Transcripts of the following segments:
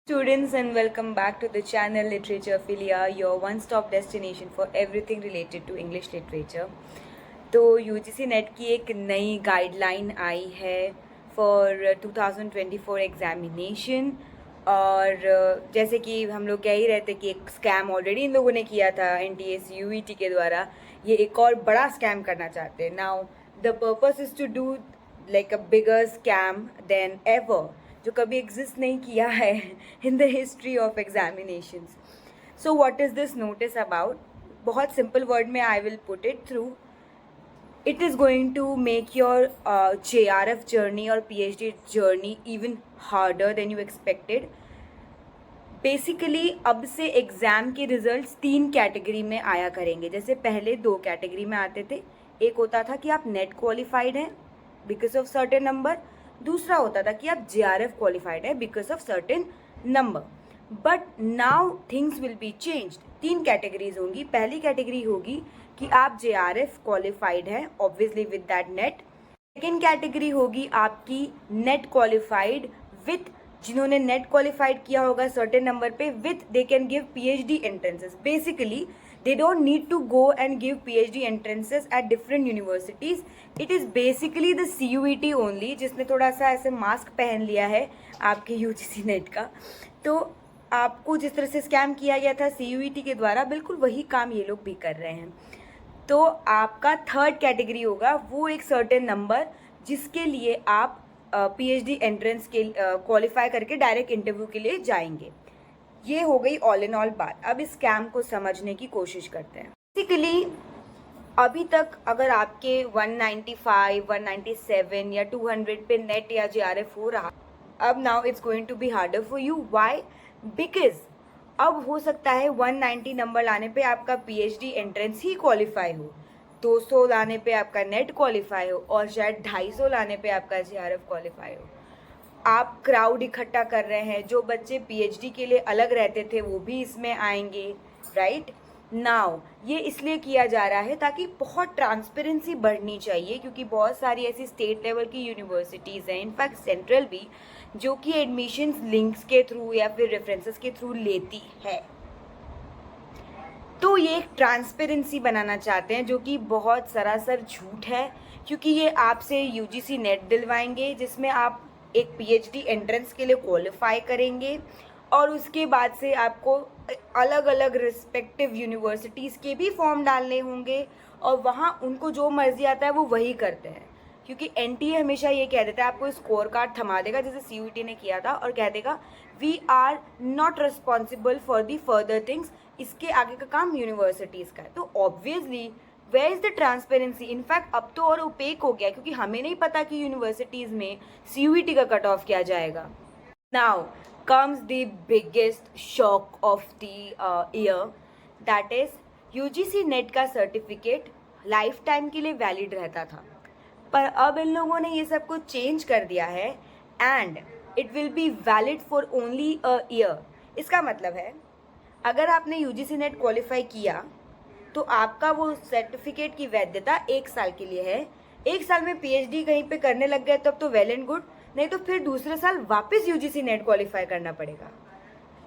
Students, and welcome back to the channel Literature Philia, your one-stop destination for everything related to English literature. तो UGC net की एक नई guideline आई है for 2024 examination. और जैसे कि हम लोग कह ही रहे थे कि एक स्कैम ऑलरेडी इन लोगों ने किया था एनटीएस यूईटी के द्वारा, ये एक और बड़ा स्कैम करना चाहते हैं। Now the purpose is to do like a bigger scam than ever, जो कभी एग्जिस्ट नहीं किया है in the history of examinations. So what is this notice about? बहुत सिंपल वर्ड में I will put it through. It is going to make your JRF journey or PhD journey even harder than you expected. Basically अब से exam के results 3 category में आया करेंगे। जैसे पहले 2 कैटेगरी में आते थे। एक होता था कि आप नेट क्वालिफाइड हैं बिकॉज ऑफ सर्टेन नंबर, दूसरा होता था कि आप JRF क्वालिफाइड है because of certain number. But now things will be changed. 3 categories होंगी। पहली कैटेगरी होगी कि आप JRF क्वालिफाइड हैं obviously with that net. Second category होगी आपकी नेट क्वालिफाइड विथ, जिन्होंने नेट क्वालिफाइड किया होगा सर्टेन नंबर पे, with they can give PhD entrances. Basically they don't need to go and give PhD entrances at different universities. It is basically the CUET only, जिसने थोड़ा सा ऐसे mask पहन लिया है आपके UGC नेट का। तो आपको जिस तरह से स्कैम किया गया था CUET के द्वारा, बिल्कुल वही काम ये लोग भी कर रहे हैं। तो आपका थर्ड कैटेगरी होगा वो एक सर्टेन नंबर जिसके लिए आप PhD एंट्रेंस के क्वालिफाई करके डायरेक्ट इंटरव्यू के लिए जाएंगे। ये हो गई ऑल इन ऑल बात। अब इस स्कैम को समझने की कोशिश करते हैं। बेसिकली अभी तक अगर आपके 195, 197 या 200 पे नेट या JRF हो रहा, अब now it's going to be harder for you. Why? Because अब हो सकता है 190 नंबर लाने पे आपका PhD एंट्रेंस ही क्वालिफाई हो, 200 लाने पे आपका नेट क्वालिफाई हो, और शायद 250 लाने पे आपका JRF क्वालिफाई हो। आप क्राउड इकट्ठा कर रहे हैं। जो बच्चे PhD के लिए अलग रहते थे वो भी इसमें आएंगे, राइट? नाउ ये इसलिए किया जा रहा है ताकि बहुत ट्रांसपेरेंसी बढ़नी चाहिए, क्योंकि बहुत सारी ऐसी स्टेट लेवल की यूनिवर्सिटीज़ हैं, इनफैक्ट सेंट्रल भी, जो कि एडमिशन्स लिंक्स के थ्रू या फिर रेफरेंसेस के थ्रू लेती है। तो ये एक ट्रांसपेरेंसी बनाना चाहते हैं, जो कि बहुत सरासर झूठ है, क्योंकि ये आपसे UGC नेट दिलवाएंगे जिसमें आप एक PhD एंट्रेंस के लिए क्वालिफाई करेंगे, और उसके बाद से आपको अलग अलग रिस्पेक्टिव यूनिवर्सिटीज़ के भी फॉर्म डालने होंगे, और वहाँ उनको जो मर्जी आता है वो वही करते हैं। क्योंकि NTA हमेशा ये कह देता है, आपको स्कोर कार्ड थमा देगा जैसे CUET ने किया था, और कह देगा we are not responsible for the further things. इसके आगे का काम यूनिवर्सिटीज़ का है। तो obviously where is the transparency? In fact अब तो और ओपेक हो गया, क्योंकि हमें नहीं पता कि यूनिवर्सिटीज़ में CUET का कट ऑफ क्या जाएगा। Now comes the biggest shock of the year, that is UGC net का सर्टिफिकेट लाइफ टाइम के लिए वैलिड रहता था, पर अब इन लोगों ने ये सब कुछ चेंज कर दिया है, and it will be valid for only a year. इसका मतलब है अगर आपने UGC नेट क्वालिफाई किया तो आपका वो सर्टिफिकेट की वैधता 1 साल के लिए है। 1 साल में PhD कहीं पे करने लग गए तब तो वेल एंड गुड, नहीं तो फिर दूसरे साल वापस UGC नेट क्वालिफाई करना पड़ेगा।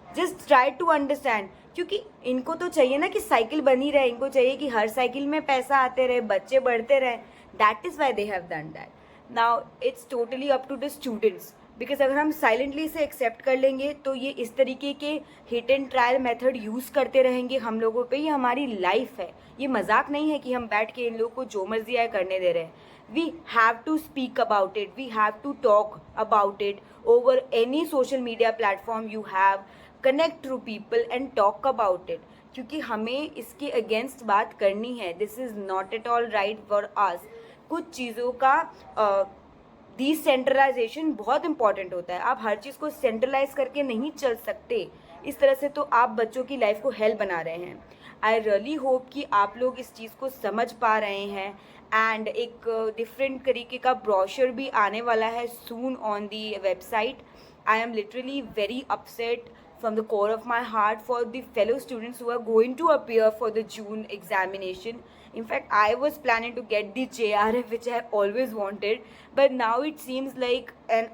जस्ट ट्राई टू अंडरस्टैंड, क्योंकि इनको तो चाहिए ना कि साइकिल बनी रहे, इनको चाहिए कि हर साइकिल में पैसा आते रहे, बच्चे बढ़ते रहे। That is why they have done that. Now it's totally up to the students, because अगर हम साइलेंटली इसे एक्सेप्ट कर लेंगे तो ये इस तरीके के hit and trial method use करते रहेंगे हम लोगों पे। ये हमारी लाइफ है, ये मजाक नहीं है कि हम बैठ के इन लोगों को जो मर्जी आए करने दे रहे हैं। We have to speak about it, we have to talk about it over any social media platform you have, connect through people and talk about it, क्योंकि हमें इसके अगेंस्ट बात करनी है। This is not at all right for us. कुछ चीज़ों का decentralisation बहुत इंपॉर्टेंट होता है। आप हर चीज़ को सेंट्रलाइज करके नहीं चल सकते। इस तरह से तो आप बच्चों की लाइफ को हेल बना रहे हैं। आई रियली होप कि आप लोग इस चीज़ को समझ पा रहे हैं, एंड एक डिफरेंट तरीके का ब्रोशर भी आने वाला है सून on the website. I am literally very upset from the core of my heart for the fellow students who are going to appear for the June examination. In fact, I was planning to get the JRF, which I always wanted, but now it seems like an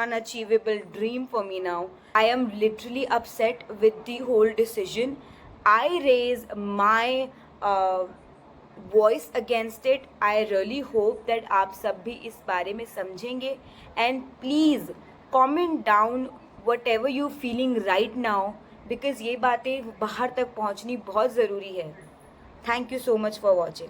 unachievable dream for me now. I am literally upset with the whole decision. I raise my voice against it. I really hope that आप सब भी इस बारे में समझेंगे and please comment down what ever you feeling right now, because ये बातें बाहर तक पहुंचनी बहुत ज़रूरी है. Thank you so much for watching.